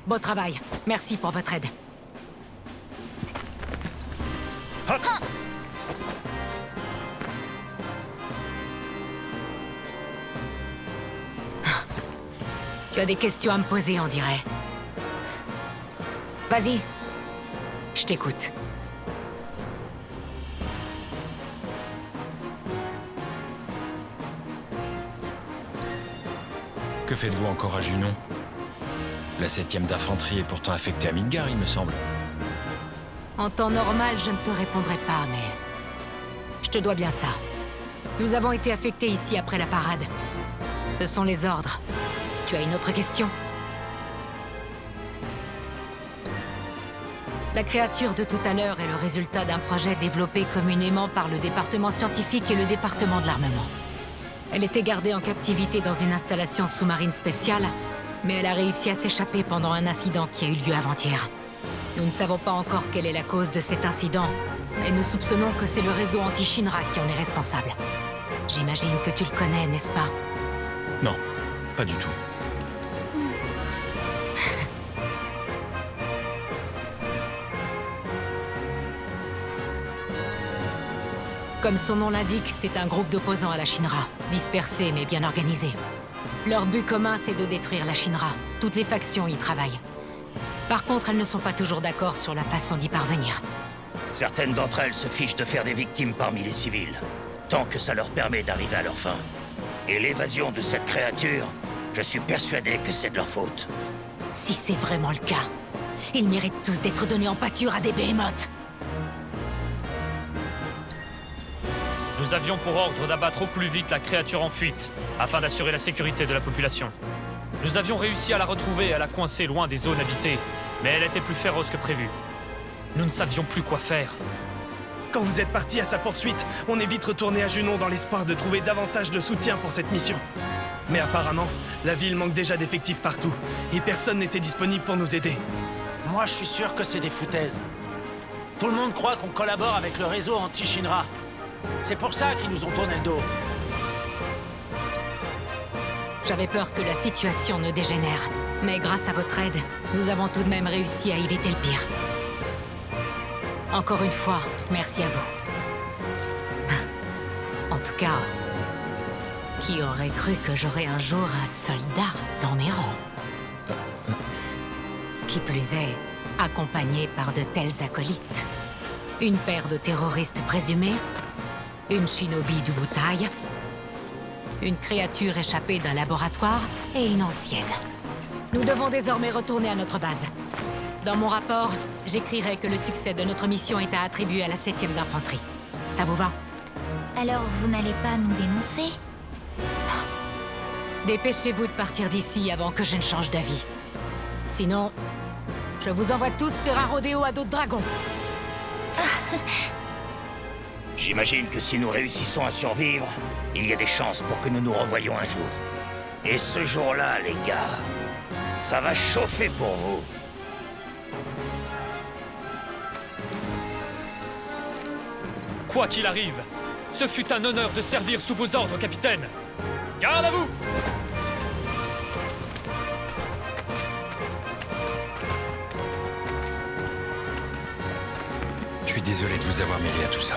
Beau travail. Merci pour votre aide. Hop. Tu as des questions à me poser, on dirait. Vas-y. Je t'écoute. Que faites-vous encore à Junon? La 7ème d'infanterie est pourtant affectée à Midgar, il me semble. En temps normal, je ne te répondrai pas, mais... je te dois bien ça. Nous avons été affectés ici après la parade. Ce sont les ordres. Tu as une autre question? La créature de tout à l'heure est le résultat d'un projet développé communément par le département scientifique et le département de l'armement. Elle était gardée en captivité dans une installation sous-marine spéciale, mais elle a réussi à s'échapper pendant un incident qui a eu lieu avant-hier. Nous ne savons pas encore quelle est la cause de cet incident, mais nous soupçonnons que c'est le réseau anti-Shinra qui en est responsable. J'imagine que tu le connais, n'est-ce pas? Non, pas du tout. Comme son nom l'indique, c'est un groupe d'opposants à la Shinra, dispersés mais bien organisés. Leur but commun, c'est de détruire la Shinra. Toutes les factions y travaillent. Par contre, elles ne sont pas toujours d'accord sur la façon d'y parvenir. Certaines d'entre elles se fichent de faire des victimes parmi les civils, tant que ça leur permet d'arriver à leur fin. Et l'évasion de cette créature, je suis persuadé que c'est de leur faute. Si c'est vraiment le cas, ils méritent tous d'être donnés en pâture à des behemoths. Nous avions pour ordre d'abattre au plus vite la créature en fuite, afin d'assurer la sécurité de la population. Nous avions réussi à la retrouver et à la coincer loin des zones habitées, mais elle était plus féroce que prévu. Nous ne savions plus quoi faire. Quand vous êtes parti à sa poursuite, on est vite retourné à Junon dans l'espoir de trouver davantage de soutien pour cette mission. Mais apparemment, la ville manque déjà d'effectifs partout, et personne n'était disponible pour nous aider. Moi, je suis sûr que c'est des foutaises. Tout le monde croit qu'on collabore avec le réseau anti-Shinra. C'est pour ça qu'ils nous ont tourné le dos. J'avais peur que la situation ne dégénère. Mais grâce à votre aide, nous avons tout de même réussi à éviter le pire. Encore une fois, merci à vous. En tout cas, qui aurait cru que j'aurais un jour un soldat dans mes rangs? Qui plus est, accompagné par de tels acolytes. Une paire de terroristes présumés, une shinobi du Butai, une créature échappée d'un laboratoire et une ancienne. Nous devons désormais retourner à notre base. Dans mon rapport, j'écrirai que le succès de notre mission est à attribuer à la 7ème d'infanterie. Ça vous va? Alors vous n'allez pas nous dénoncer? Dépêchez-vous de partir d'ici avant que je ne change d'avis. Sinon, je vous envoie tous faire un rodéo à d'autres dragons. J'imagine que si nous réussissons à survivre, il y a des chances pour que nous nous revoyions un jour. Et ce jour-là, les gars, ça va chauffer pour vous. Quoi qu'il arrive, ce fut un honneur de servir sous vos ordres, capitaine. Garde à vous! Je suis désolé de vous avoir mêlé à tout ça.